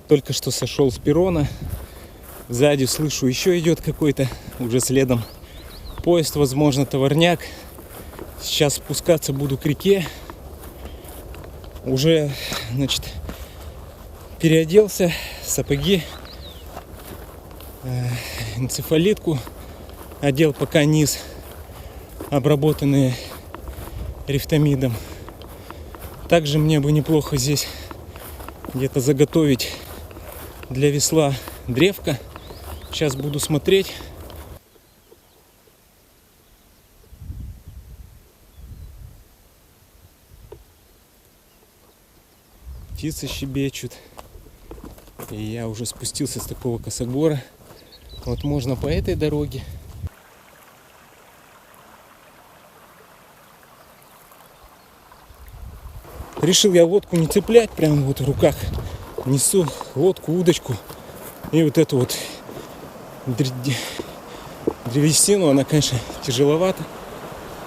Только что сошел с перрона. Сзади слышу, еще идет какой-то уже следом поезд, возможно, товарняк. Сейчас спускаться буду к реке. Уже, значит, переоделся, сапоги, энцефалитку одел, пока низ, обработанные рифтамидом. Также мне бы неплохо здесь где-то заготовить для весла древко. Сейчас буду смотреть. Птицы щебечут. И я уже спустился с такого косогора. Вот можно по этой дороге. Решил я лодку не цеплять, прямо вот в руках несу лодку, удочку. И вот эту вот древесину, она, конечно, тяжеловата.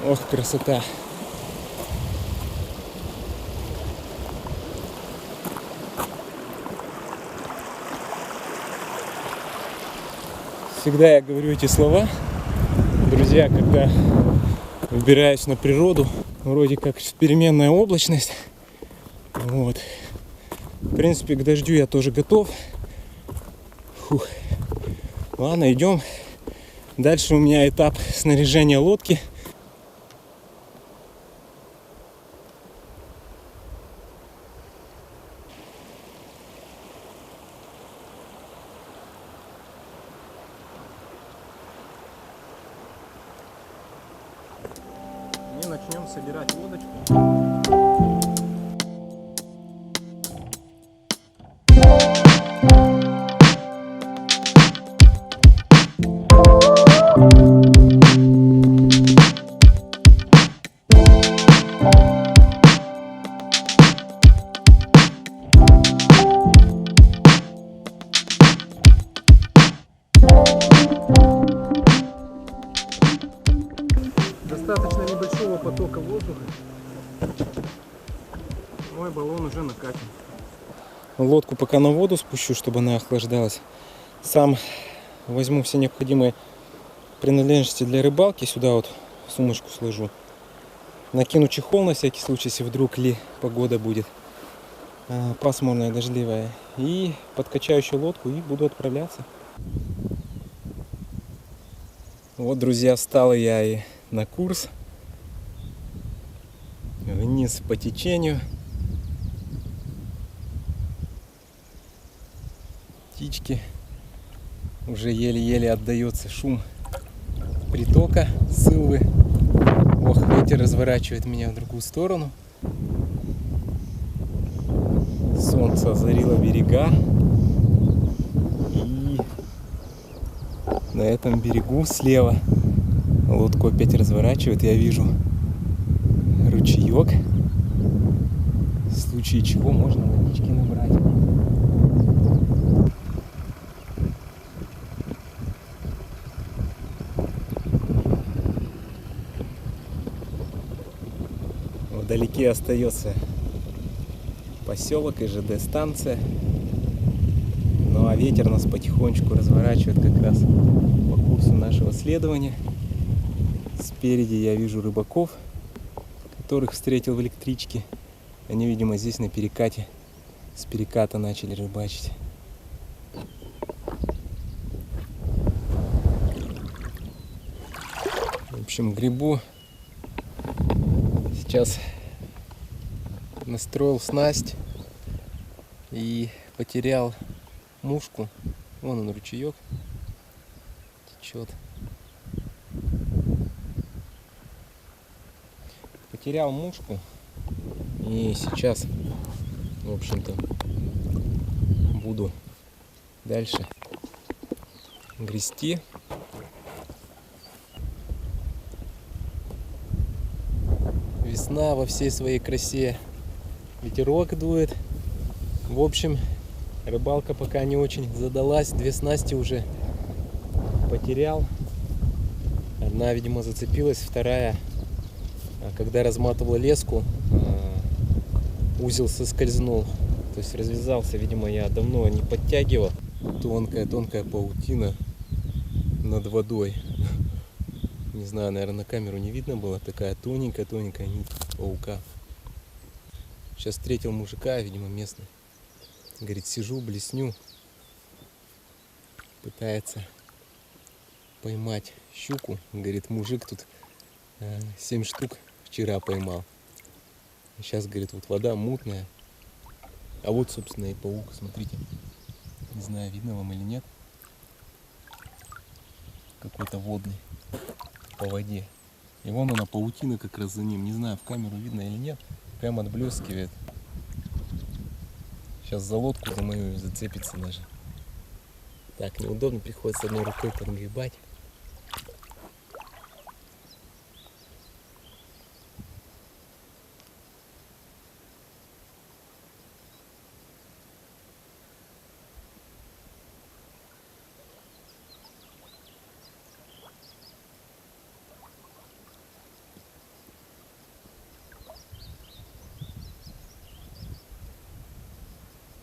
Ох, красота. Всегда я говорю эти слова, друзья, когда выбираюсь на природу. Вроде как переменная облачность. Вот. В принципе, к дождю я тоже готов. Фух. Ладно, идем. Дальше у меня этап снаряжения лодки. И начнем собирать лодочку. Достаточно небольшого потока воздуха. Мой баллон уже накачан. Лодку пока на воду спущу, чтобы она охлаждалась. Сам возьму все необходимые принадлежности для рыбалки. Сюда вот в сумочку сложу. Накину чехол на всякий случай, если вдруг погода будет пасмурная, дождливая. И подкачаю еще лодку и буду отправляться. Вот, друзья, встал я и на курс. Вниз по течению. Птички. Уже еле-еле отдается шум притока Сылвы. Ох, ветер разворачивает меня в другую сторону. Солнце озарило берега. И на этом берегу слева лодку опять разворачивает. Я вижу ручеек. В случае чего можно водички набрать. Вдалеке остается поселок и ЖД-станция. Ну а ветер нас потихонечку разворачивает как раз по курсу нашего следования. Спереди я вижу рыбаков, которых встретил в электричке. Они, видимо, здесь на перекате, с переката начали рыбачить. В общем, гребу. Сейчас настроил снасть и потерял мушку. Вон он, ручеек течет. Потерял мушку. И сейчас, в общем-то, буду дальше грести. Весна во всей своей красе. Ветерок дует. В общем, рыбалка пока не очень задалась. 2 снасти уже потерял. Одна, видимо, зацепилась, вторая, когда разматывала леску, узел соскользнул. То есть развязался, видимо, я давно не подтягивал. Тонкая паутина над водой. Не знаю, наверное, на камеру не видно было. Такая тоненькая нить паука. Сейчас встретил мужика, видимо, местный. Говорит, сижу, блесню. Пытается поймать щуку. Говорит, мужик тут 7 штук вчера поймал. Сейчас, говорит, вот вода мутная. А вот, собственно, и паук, смотрите. Не знаю, видно вам или нет. Какой-то водный по воде. И вон она, паутина как раз за ним. Не знаю, в камеру видно или нет. Прям отблескивает. Сейчас за лодку за мою зацепится даже. Так, неудобно, приходится одной рукой подгребать.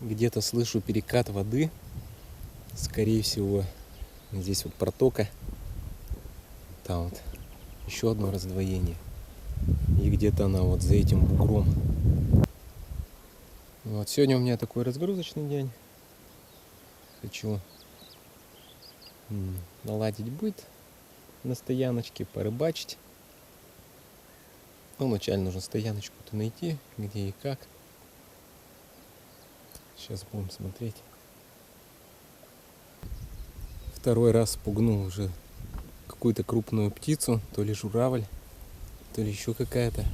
Где-то слышу перекат воды. Скорее всего, здесь вот протока. Там вот еще одно раздвоение. И где-то она вот за этим бугром. Вот сегодня у меня такой разгрузочный день. Хочу наладить быт на стояночке, порыбачить. Ну, вначале нужно стояночку-то найти, где и как. Сейчас будем смотреть. Второй раз спугнул уже какую-то крупную птицу, то ли журавль, то ли еще какая-то.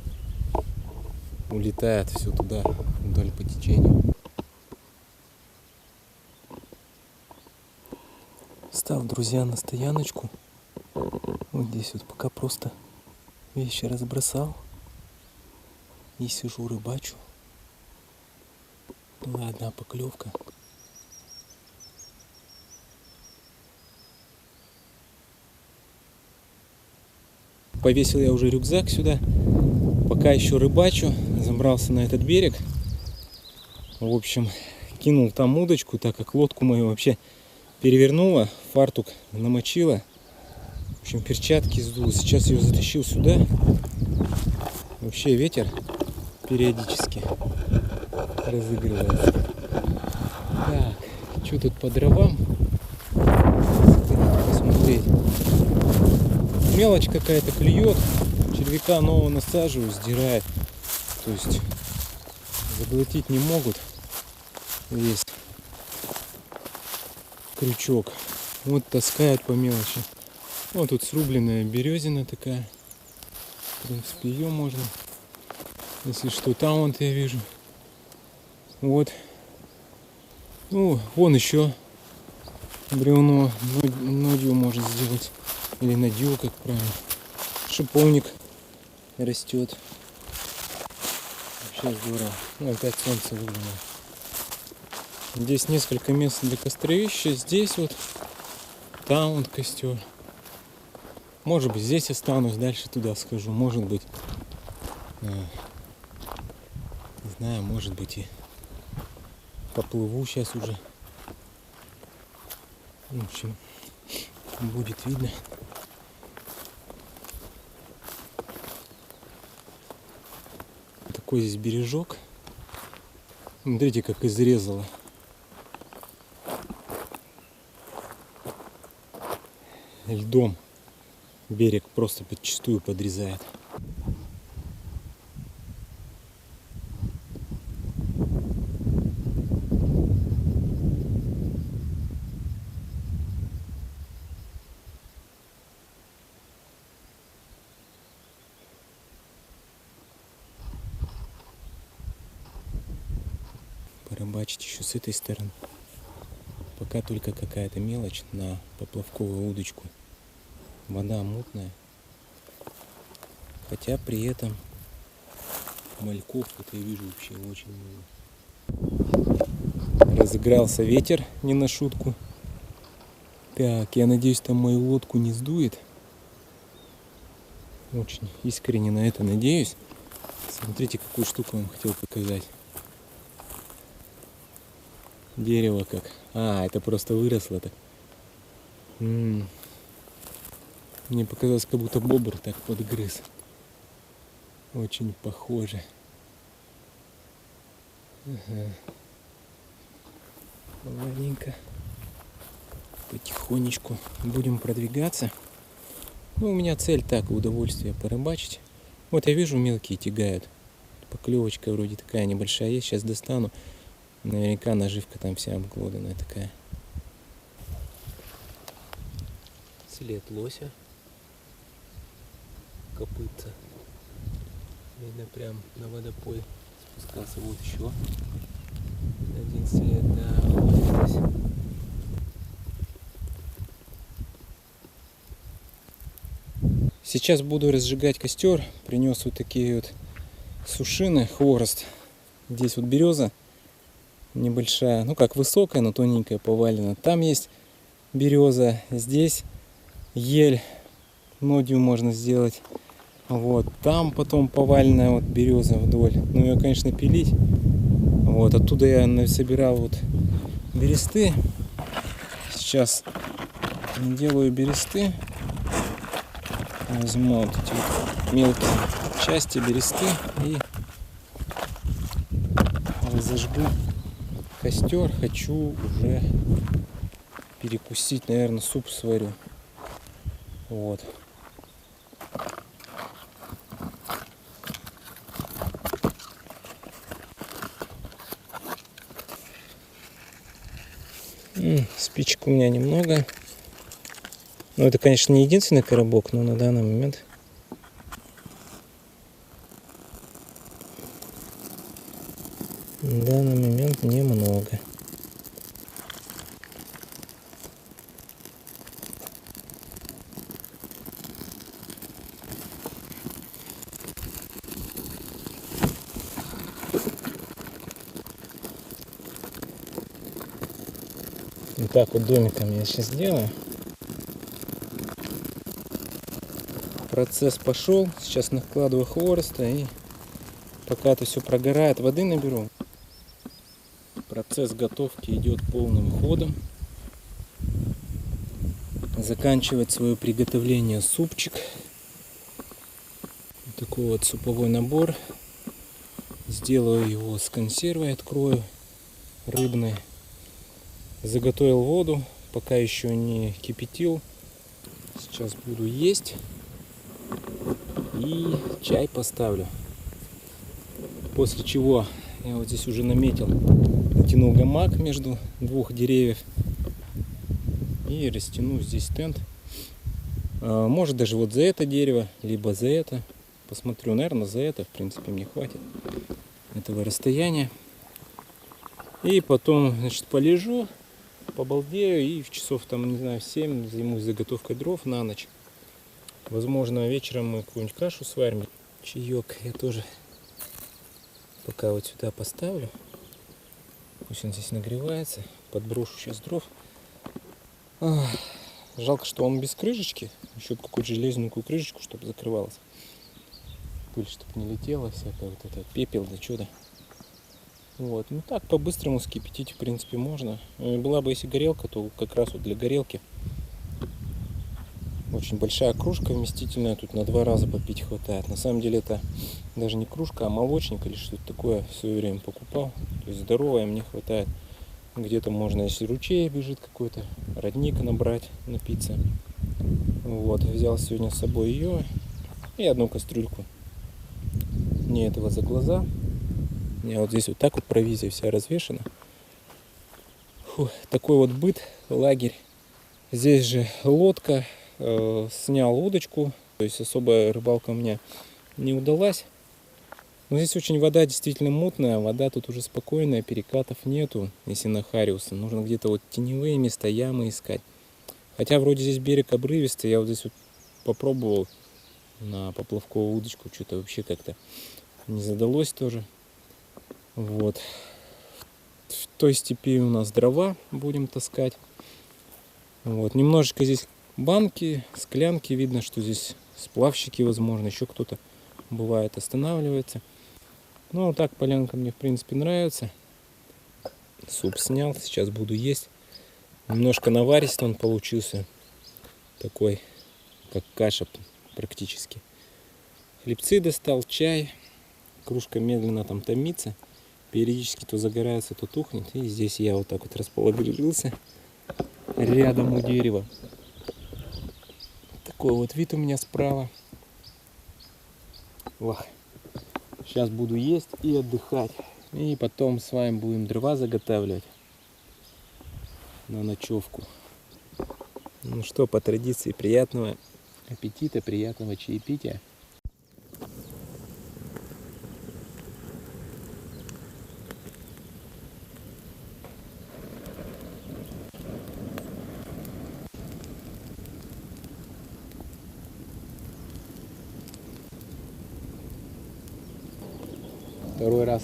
Улетает все туда, вдоль по течению. Став, друзья, на стояночку. Вот здесь вот пока просто вещи разбросал. И сижу, рыбачу. Была одна поклевка. Повесил я уже рюкзак сюда. Пока еще рыбачу. Забрался на этот берег. В общем, кинул там удочку, так как лодку мою вообще перевернула. Фартук намочила. В общем, перчатки сдул. Сейчас ее затащил сюда. Вообще ветер периодически разыгрывается. Так, что тут по дровам? Посмотреть. Мелочь какая-то клюет. Червяка нового насаживаю, сдирает. То есть заглотить не могут весь крючок. Вот таскают по мелочи. Вот тут срубленная березина такая. В принципе, ее можно. Если что, там вот я вижу. Вот. Ну, вон еще бревно. Нодью можно сделать. Или надью, как правильно. Шиповник растет. Вообще здорово. Ну, опять солнце выглянуло. Здесь несколько мест для костровища. Здесь вот. Там вот костер. Может быть, здесь останусь, дальше туда схожу. Может быть, не знаю, может быть и поплыву сейчас уже. В общем, будет видно. Такой здесь бережок. Смотрите, как изрезало. Льдом берег просто подчистую подрезает. Порыбачить еще с этой стороны. Пока только какая-то мелочь на поплавковую удочку. Вода мутная. Хотя при этом мальков тут я вижу вообще очень много. Разыгрался ветер не на шутку. Так, я надеюсь, там мою лодку не сдует. Очень искренне на это надеюсь. Смотрите, какую штуку вам хотел показать. Дерево как. А, это просто выросло так. Мне показалось, как будто бобр так подгрыз. Очень похоже. Ага. Ладненько. Потихонечку будем продвигаться. Ну, у меня цель так, удовольствие порыбачить. Вот я вижу, мелкие тягают. Поклевочка вроде такая небольшая есть. Сейчас достану. Наверняка наживка там вся обглоданная такая. След лося. Копытца. Видно, прям на водопой спускался. Вот еще один след. Да, вот здесь. Сейчас буду разжигать костер. Принес вот такие вот сушины, хворост. Здесь вот береза небольшая, ну как высокая, но тоненькая повалена. Там есть береза, здесь ель, нодью можно сделать. Вот, там потом поваленная вот береза вдоль. Ну ее, конечно, пилить. Вот, оттуда я собирал вот бересты. Сейчас делаю бересты. Возьму вот эти вот мелкие части бересты и зажгу костер. Хочу уже перекусить, наверное, суп сварю. Вот. Спичек у меня немного. Ну, это, конечно, не единственный коробок, но на данный момент немного. Вот так вот домиком я сейчас сделаю. Процесс пошел. Сейчас накладываю хвороста и пока это все прогорает, воды наберу. Процесс готовки идет полным ходом. Заканчивать свое приготовление супчик. Вот такой вот суповой набор. Сделаю его с консервой, открою рыбной. Заготовил воду, пока еще не кипятил. Сейчас буду есть. И чай поставлю. После чего я вот здесь уже наметил, натянул гамак между двух деревьев. И растяну здесь тент. Может даже вот за это дерево, либо за это. Посмотрю, наверное, за это, в принципе, мне хватит этого расстояния. И потом, значит, полежу, побалдею и в часов там, не знаю, 7 займусь заготовкой дров на ночь. Возможно, вечером мы какую-нибудь кашу сварим. Чаек я тоже пока вот сюда поставлю. Пусть он здесь нагревается. Подброшу сейчас дров. Жалко, что он без крышечки. Еще какую-то железненькую крышечку, чтобы закрывалась. Пыль, чтобы не летела всякая, вот это пепел, да что-то. Вот, ну так по-быстрому скипятить, в принципе, можно. Была бы если горелка, то как раз вот для горелки. Очень большая кружка вместительная, тут на 2 раза попить хватает. На самом деле это даже не кружка, а молочник или что-то такое в свое время покупал. То есть здоровая, мне хватает. Где-то можно, если ручей бежит какой-то, родник набрать, напиться. Вот, взял сегодня с собой ее и одну кастрюльку. Мне этого за глаза. У меня вот здесь вот так вот провизия вся развешена. Фу, такой вот быт, лагерь. Здесь же лодка. Снял удочку, то есть особая рыбалка у меня не удалась. Но здесь очень вода действительно мутная, вода тут уже спокойная, перекатов нету, если на Хариуса. Нужно где-то вот теневые места, ямы искать. Хотя вроде здесь берег обрывистый, я вот здесь вот попробовал на поплавковую удочку, что-то вообще как-то не задалось тоже. Вот. В той степи у нас дрова будем таскать. Вот. Немножечко здесь банки, склянки, видно, что здесь сплавщики, возможно, еще кто-то бывает останавливается. Ну, так полянка мне, в принципе, нравится. суп снял, сейчас буду есть. Немножко наваристый он получился, такой, как каша практически. Хлебцы достал, чай, кружка медленно там томится, периодически то загорается, то тухнет. И здесь я вот так вот расположился рядом у дерева. Такой вот вид у меня справа. Ох. Сейчас буду есть и отдыхать. И потом с вами будем дрова заготавливать на ночевку. Ну что, по традиции, приятного аппетита, приятного чаепития. Второй раз,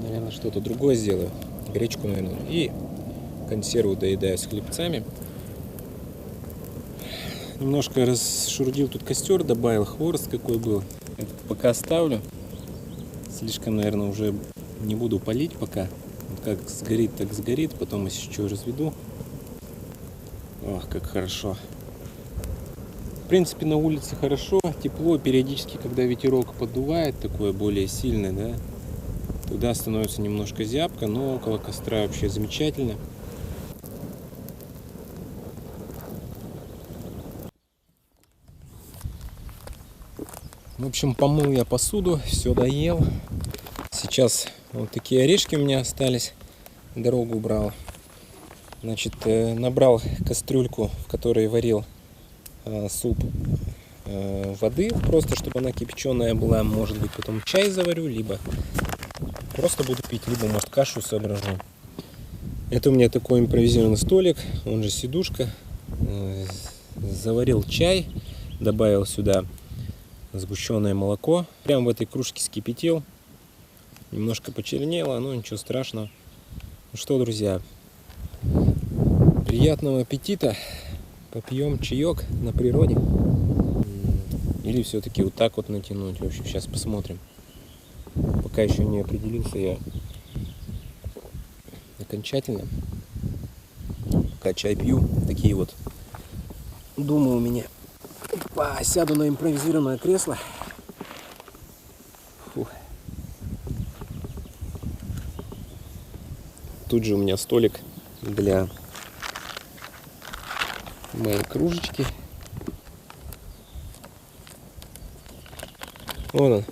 наверное, что-то другое сделаю. Гречку, наверное. И консерву доедаю с хлебцами. Немножко расшурдил тут костер, добавил хворост какой был. Это пока оставлю. Слишком, наверное, уже не буду палить пока. Вот как сгорит, так сгорит. Потом еще разведу. Ох, как хорошо. В принципе, на улице хорошо, тепло. Периодически, когда ветерок поддувает, такое более сильное, да, туда становится немножко зябко, но около костра вообще замечательно. В общем, помыл я посуду, все доел. Сейчас вот такие орешки у меня остались, дорогу убрал. Значит, набрал кастрюльку, в которой варил суп, воды, просто чтобы она кипяченая была. Может быть, потом чай заварю, либо просто буду пить, либо, может, кашу соображу. Это у меня такой импровизированный столик, он же сидушка. Заварил чай, добавил сюда сгущенное молоко. Прямо в этой кружке скипятил. Немножко почернело, но ничего страшного. Ну что, друзья, приятного аппетита. Попьем чаек на природе. Или все-таки вот так вот натянуть. В общем, сейчас посмотрим. Пока еще не определился я окончательно. Пока чай пью. Такие вот думы у меня. Сяду на импровизированное кресло. Фух. Тут же у меня столик для моей кружечки. Вон он,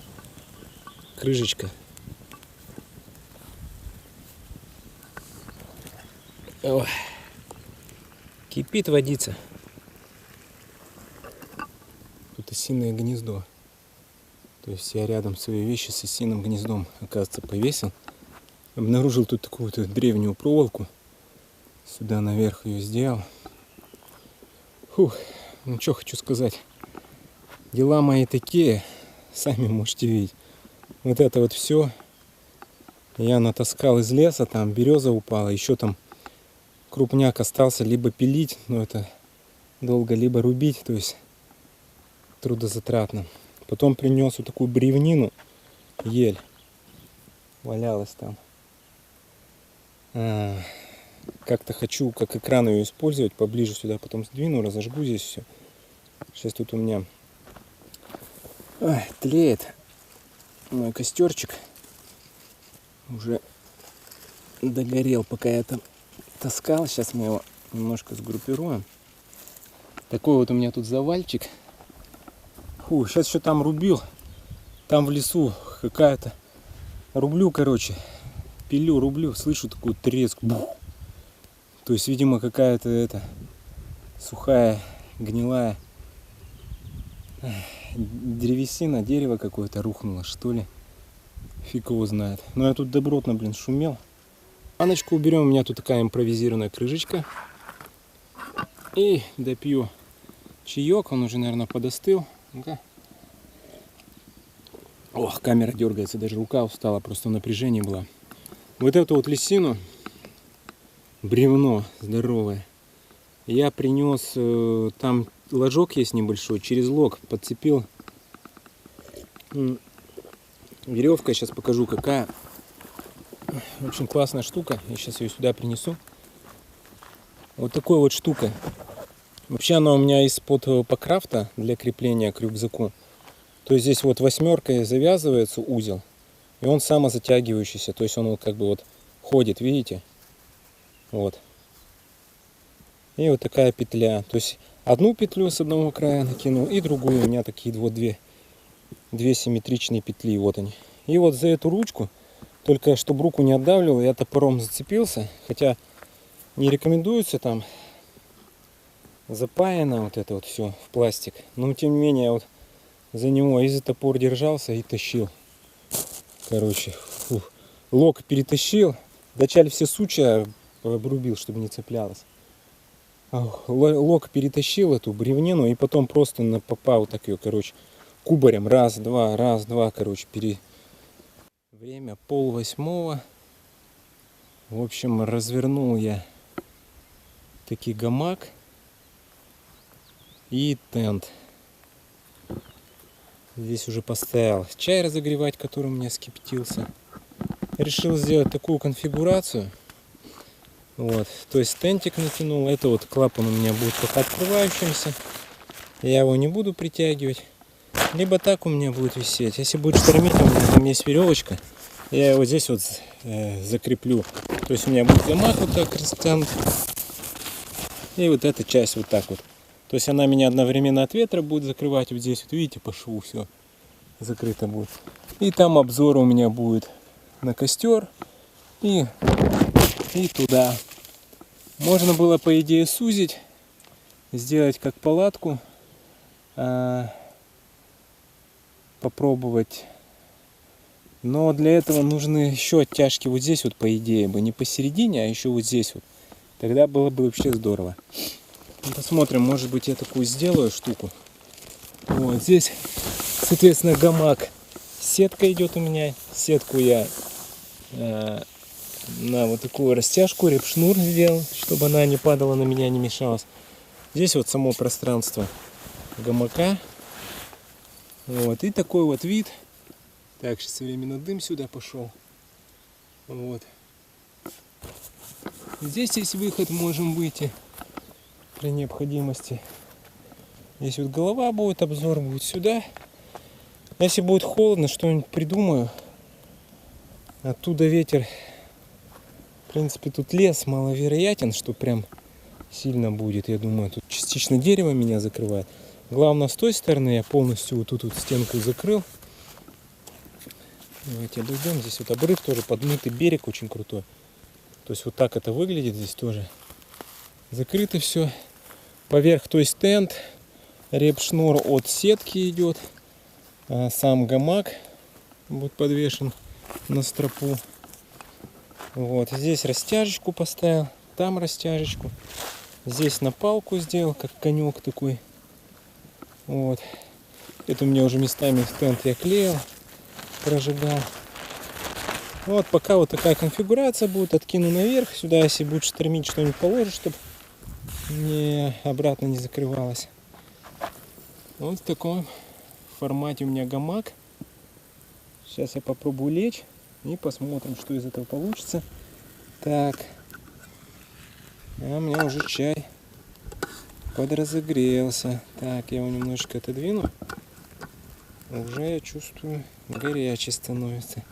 крышечка. Ой. Кипит водица. Тут осиное гнездо. То есть я рядом свои вещи с осиным гнездом, оказывается, повесил. Обнаружил тут такую-то древнюю проволоку. Сюда наверх ее сделал. Фух, ну что хочу сказать. Дела мои такие, сами можете видеть. Вот это вот все я натаскал из леса, там береза упала, еще там крупняк остался, либо пилить, но это долго, либо рубить, то есть трудозатратно. Потом принес вот такую бревнину, ель, валялась там. Как-то хочу как экран ее использовать, поближе сюда потом сдвину, разожгу здесь все. Сейчас тут у меня тлеет мой костерчик. Уже догорел, пока я там таскал. Сейчас мы его немножко сгруппируем. Такой вот у меня тут завальчик. Фу, сейчас еще там рубил. Там в лесу какая-то. Рублю, короче. Пилю, рублю. Слышу такой треск. Бух. То есть, видимо, какая-то сухая, гнилая древесина, дерево какое-то рухнуло, что ли. Фиг его знает. Но я тут добротно, блин, шумел. Баночку уберем. У меня тут такая импровизированная крышечка. И допью чаек. Он уже, наверное, подостыл. Ну-ка. Ох, камера дергается. Даже рука устала. Просто в напряжении была. Вот эту вот лисину, бревно здоровое, я принес. Там ложок есть небольшой. Через лог подцепил веревкой. Сейчас покажу, какая. Очень классная штука. Я сейчас ее сюда принесу. Вот такой вот штука. Вообще она у меня из-под покрафта для крепления к рюкзаку. То есть здесь вот восьмеркой завязывается узел. И он самозатягивающийся. То есть он вот как бы вот ходит, видите? Вот. И вот такая петля. То есть одну петлю с одного края накинул и другую. У меня такие вот две симметричные петли. Вот они. И вот за эту ручку, только чтобы руку не отдавливал, я топором зацепился. Хотя не рекомендуется там запаяно вот это вот все в пластик. Но тем не менее вот за него и за топор держался и тащил. Короче, лок перетащил. Вначале все сучья обрубил, чтобы не цеплялось. Лок перетащил эту бревнину и потом просто на попа вот так ее, короче, кубарем. Раз, два, короче, Время 7:30. В общем, развернул я таки гамак и тент. Здесь уже поставил чай разогревать, который у меня скипятился. Решил сделать такую конфигурацию. Вот, то есть тентик натянул. Это вот клапан у меня будет пока открывающимся. Я его не буду притягивать. Либо так у меня будет висеть. Если будет штормить, у меня там есть веревочка. Я его здесь вот закреплю. То есть у меня будет гамак вот так растянут. И вот эта часть вот так вот. То есть она меня одновременно от ветра будет закрывать. Вот здесь вот видите, по шву все закрыто будет. И там обзор у меня будет на костер и туда. Можно было, по идее, сузить, сделать как палатку, попробовать. Но для этого нужны еще оттяжки вот здесь вот, по идее, бы не посередине, а еще вот здесь вот. Тогда было бы вообще здорово. Посмотрим, может быть, я такую сделаю штуку. Вот здесь, соответственно, гамак. Сетка идет у меня. Сетку я на вот такую растяжку, репшнур сделал, чтобы она не падала на меня, не мешалась. Здесь вот само пространство гамака. Вот. И такой вот вид. Так, сейчас временно дым сюда пошел. Вот. Здесь есть выход, можем выйти при необходимости. Здесь вот голова будет, обзор будет сюда. Если будет холодно, что-нибудь придумаю. Оттуда ветер. В принципе, тут лес маловероятен, что прям сильно будет. Я думаю, тут частично дерево меня закрывает. Главное, с той стороны я полностью вот тут вот стенку закрыл. Давайте обойдем. Здесь вот обрыв тоже, подмытый берег очень крутой. То есть вот так это выглядит здесь тоже. Закрыто все. Поверх, то есть тент, репшнур от сетки идет. Сам гамак будет подвешен на стропу. Вот, здесь растяжечку поставил, там растяжечку. Здесь на палку сделал, как конек такой. Вот. Это у меня уже местами тент я клеил, прожигал. Вот, пока вот такая конфигурация будет. Откину наверх. Сюда, если будет штормить, что-нибудь положу, чтобы обратно не закрывалось. Вот в таком формате у меня гамак. Сейчас я попробую лечь и посмотрим, что из этого получится. Так. А у меня уже чай подразогрелся. Так, я его немножечко отодвину. Уже я чувствую, горячий становится.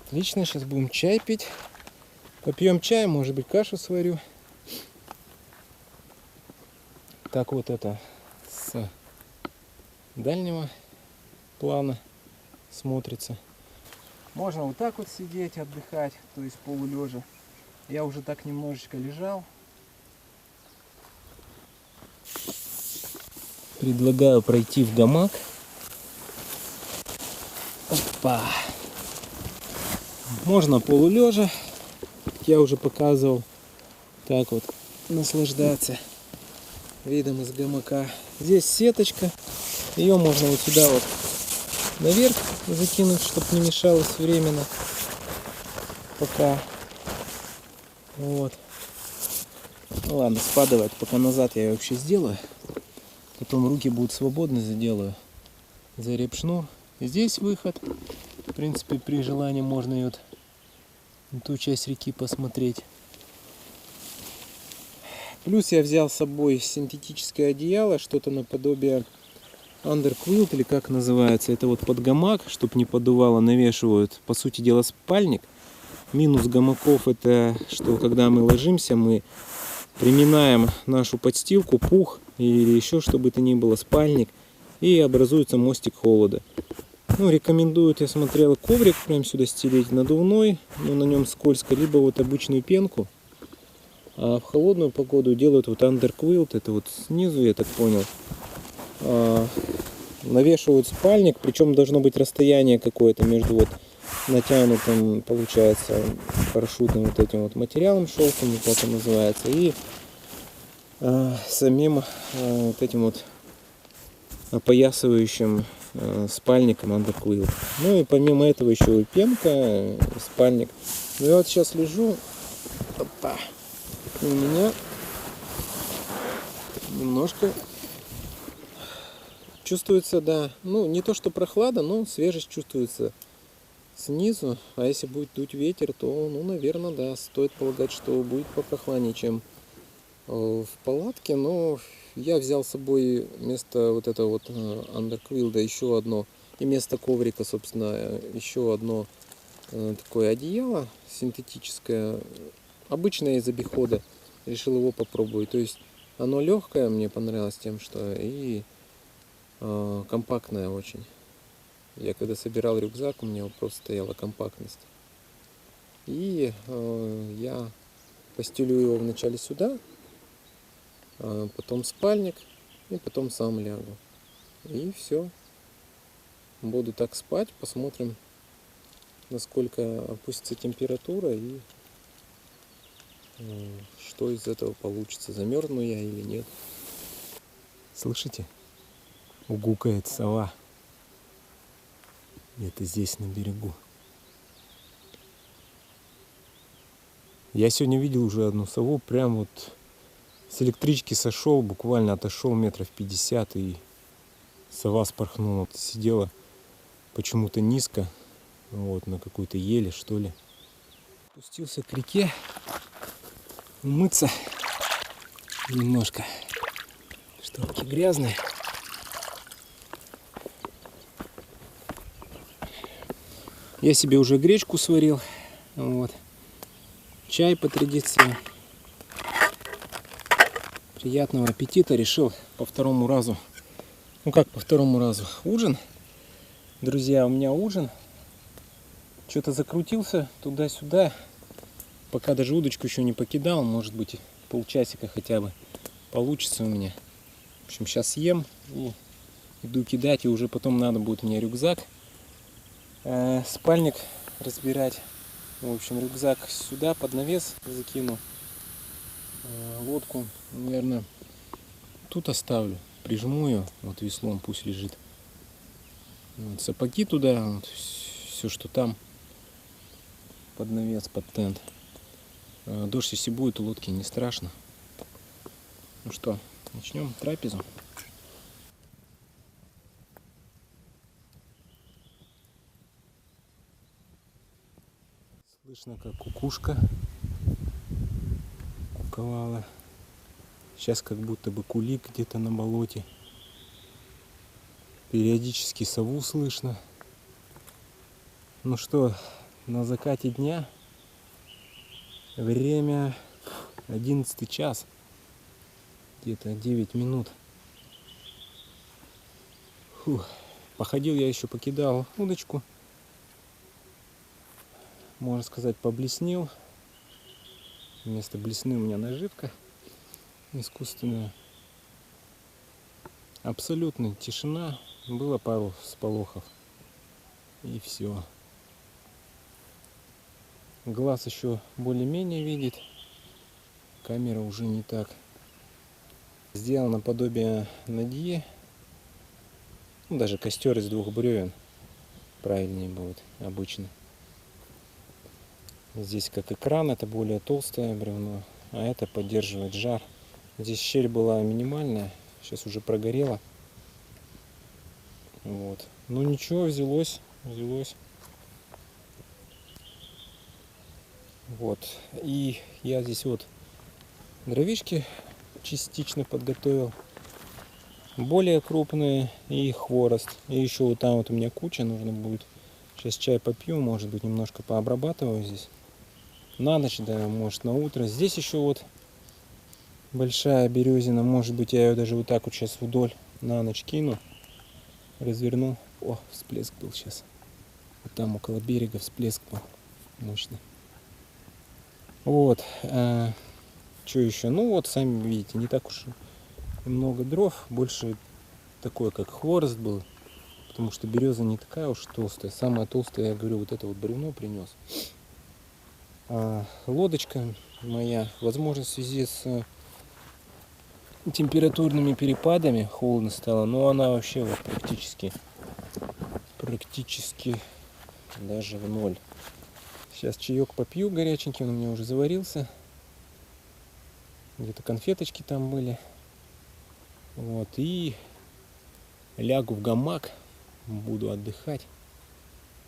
Отлично, сейчас будем чай пить. Попьем чай, может быть, кашу сварю. Так вот это с дальнего плана смотрится. Можно вот так вот сидеть, отдыхать, то есть полулежа. Я уже так немножечко лежал. Предлагаю пройти в гамак. Опа! Можно полулежа, я уже показывал. Так вот, наслаждаться видом из гамака. Здесь сеточка. Ее можно вот сюда вот наверх закинуть, чтобы не мешалось временно. Пока. Вот. Ну ладно, спадывать. Пока назад я ее вообще сделаю. Потом руки будут свободны, заделаю за репшнур. Здесь выход. В принципе, при желании можно ее ту часть реки посмотреть. Плюс я взял с собой синтетическое одеяло, что-то наподобие underquilt, или как называется. Это вот под гамак, чтобы не подувало, навешивают, по сути дела, спальник. Минус гамаков — это что когда мы ложимся, мы приминаем нашу подстилку, пух или еще что бы то ни было, спальник, и образуется мостик холода. Ну, рекомендуют, я смотрел, коврик прям сюда стелить, надувной, но на нем скользко, либо вот обычную пенку. А в холодную погоду делают вот underquilt, это вот снизу, я так понял, навешивают спальник, причем должно быть расстояние какое-то между вот натянутым, получается, парашютным вот этим вот материалом, шелком, как это называется, и самим вот этим вот опоясывающим спальником underquilt. Ну и помимо этого еще и пенка, спальник. Ну я вот сейчас лежу, опа, у меня немножко чувствуется, да, ну не то что прохлада, но свежесть чувствуется снизу. А если будет дуть ветер, то, ну, наверное, да, стоит полагать, что будет попрохладнее, чем в палатке. Но я взял с собой вместо вот этого вот underquilt еще одно, и вместо коврика, собственно, еще одно такое одеяло синтетическое, обычное из обихода. Решил его попробовать. То есть оно легкое, мне понравилось тем, что и компактное очень. Я когда собирал рюкзак, у меня вопрос стояла компактность. И я постелю его вначале сюда, потом спальник, и потом сам лягу. И все. Буду так спать, посмотрим, насколько опустится температура и что из этого получится, замерзну я или нет. Слышите? Угукает сова. Это здесь на берегу. Я сегодня видел уже одну сову, прям вот с электрички сошел, буквально отошел метров 50, и сова спорхнула. Вот сидела почему-то низко, вот на какой-то еле, что ли. Спустился к реке умыться немножко. Штанки грязные. Я себе уже гречку сварил. Вот. Чай по традиции. Приятного аппетита. Решил по второму разу. Ну как по второму разу? Ужин. Друзья, у меня ужин. Что-то закрутился туда-сюда. Пока даже удочку еще не покидал. Может быть, полчасика хотя бы получится у меня. В общем, сейчас съем и иду кидать. И уже потом надо будет мне рюкзак, спальник разбирать. В общем, рюкзак сюда под навес закину. Лодку, наверное, тут оставлю. Прижму ее, вот веслом пусть лежит. Вот, сапоги туда, вот, все, что там, под навес, под тент. Дождь, если будет, у лодки не страшно. Ну что, начнем трапезу. Слышно, как кукушка куковала. Сейчас как будто бы кулик где-то на болоте. Периодически сову слышно. Ну что, на закате дня. Время 11 час. Где-то 9 минут. Фух. Походил я еще, покидал удочку. Можно сказать, поблеснил. Вместо блесны у меня наживка искусственная. Абсолютная тишина. Было пару всполохов. И все. Глаз еще более-менее видит. Камера уже не так. Сделал наподобие надье. Ну, даже костер из 2 бревен правильнее будет обычно. Здесь как экран, это более толстое бревно, а это поддерживает жар. Здесь щель была минимальная, сейчас уже прогорела. Вот. Ну ничего, взялось. Вот. И я здесь вот дровишки частично подготовил. Более крупные и хворост. И еще вот там вот у меня куча, нужно будет. Сейчас чай попью, может быть, немножко пообрабатываю здесь. На ночь, да, может на утро. Здесь еще вот большая березина. Может быть, я ее даже вот так вот сейчас вдоль на ночь кину. Разверну. О, всплеск был сейчас. Вот там около берега всплеск был мощный. Вот. Что еще? Ну вот, сами видите, не так уж и много дров. Больше такой, как хворост был. Потому что береза не такая уж толстая. Самая толстая, я говорю, вот это вот бревно принес. Лодочка моя, возможно, в связи с температурными перепадами холодно стало, но она вообще вот практически даже в ноль. Сейчас чаек попью горяченький, он у меня уже заварился. Где-то конфеточки там были. Вот, и лягу в гамак, буду отдыхать.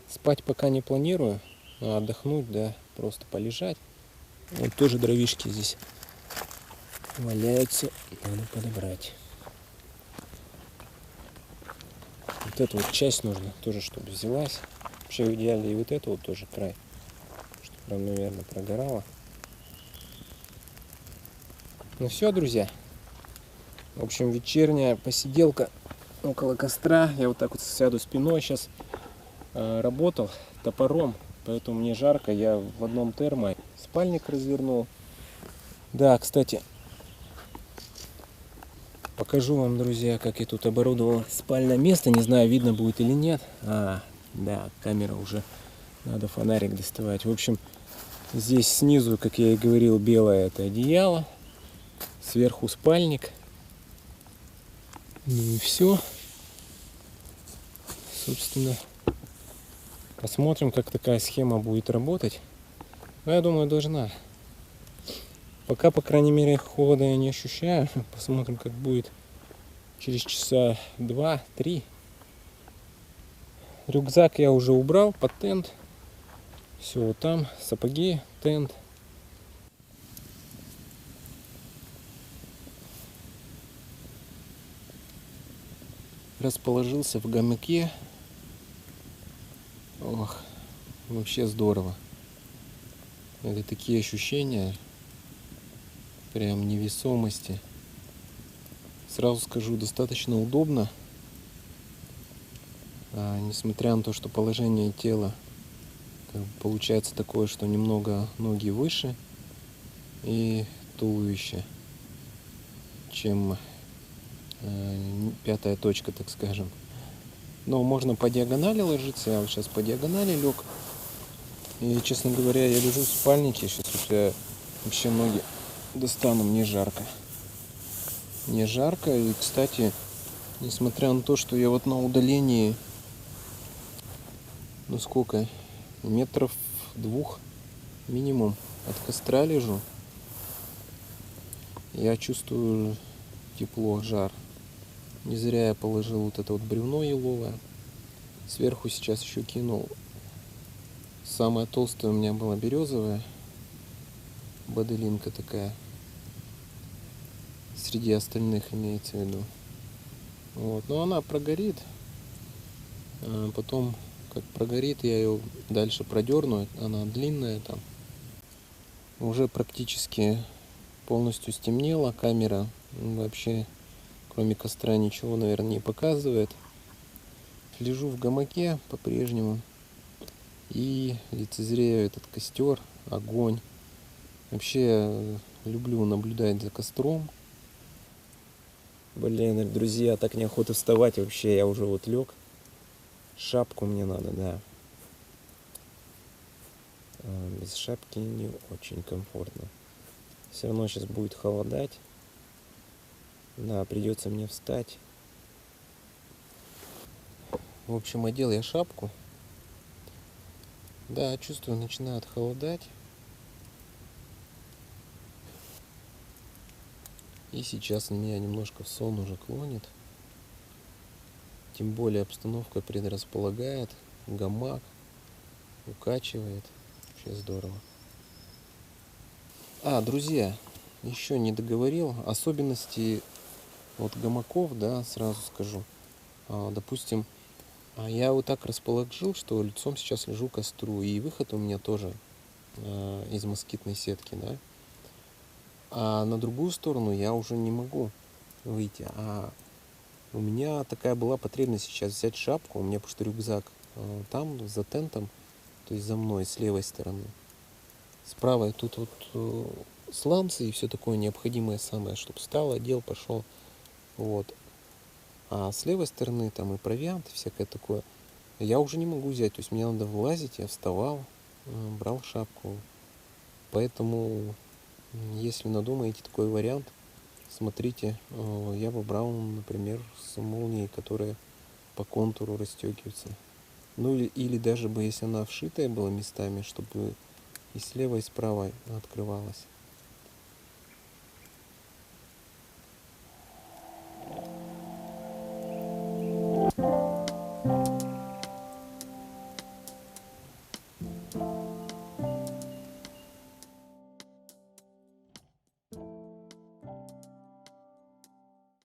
Спать пока не планирую, а отдохнуть, да, просто полежать. Вот тоже дровишки здесь валяются, надо подобрать. Вот эту вот часть нужно тоже, чтобы взялась. Вообще в идеале и вот это вот тоже край, чтобы прям, наверное, прогорало. Ну все, друзья. В общем, вечерняя посиделка около костра. Я вот так вот сяду спиной. Сейчас работал топором, поэтому мне жарко. Я в одном термо спальник развернул. Да, кстати, покажу вам, друзья, как я тут оборудовал спальное место. Не знаю, видно будет или нет. Да, камера уже. Надо фонарик доставать. В общем, здесь снизу, как я и говорил, белое это одеяло. Сверху спальник. Ну и все. Собственно, посмотрим, как такая схема будет работать. Но я думаю, должна. Пока, по крайней мере, холода я не ощущаю. Посмотрим, как будет через часа 2-3. Рюкзак я уже убрал под тент. Все вот там, сапоги, тент. Расположился в гамаке. Ох, вообще здорово. Это такие ощущения прям невесомости. Сразу скажу, достаточно удобно. Несмотря на то, что положение тела получается такое, что немного ноги выше и туловище, чем пятая точка, так скажем. Но можно по диагонали ложиться. Я вот сейчас по диагонали лег. И, честно говоря, я лежу в спальнике. Сейчас вот я вообще ноги достану, мне жарко. Мне жарко. И, кстати, несмотря на то, что я вот на удалении, ну сколько, метров 2 минимум от костра лежу, я чувствую тепло, жар. Не зря я положил вот это вот бревно еловое. Сверху сейчас еще кинул. Самая толстая у меня была березовая. Боделинка такая. Среди остальных имеется в виду. Вот. Но она прогорит. Потом, как прогорит, я ее дальше продерну. Она длинная там. Уже практически полностью стемнело. Камера вообще, кроме костра, ничего, наверное, не показывает. Лежу в гамаке по-прежнему и лицезрею этот костер, огонь. Вообще люблю наблюдать за костром. Блин, друзья, так неохота вставать вообще. Я уже вот лег. Шапку мне надо, да. Без шапки не очень комфортно. Все равно сейчас будет холодать. Да, придется мне встать. В общем, одел я шапку. Да, чувствую, начинает холодать. И сейчас меня немножко в сон уже клонит. Тем более обстановка предрасполагает. Гамак укачивает. Вообще здорово. Друзья, еще не договорил. Особенности вот гамаков, да, сразу скажу. Допустим, я вот так расположил, что лицом сейчас лежу к костру, и выход у меня тоже из москитной сетки, да. А на другую сторону я уже не могу выйти. А у меня такая была потребность сейчас взять шапку. У меня просто рюкзак там, за тентом, то есть за мной, с левой стороны. Справа тут вот сланцы и все такое необходимое самое, чтобы встал, одел, пошел. Вот. А с левой стороны там и провиант, и всякое такое. Я уже не могу взять. То есть мне надо вылазить, я вставал, брал шапку. Поэтому, если надумаете такой вариант, смотрите, я бы брал, например, с молнией, которая по контуру расстегивается. Ну или даже бы, если она вшитая была местами, чтобы и слева, и справа открывалась.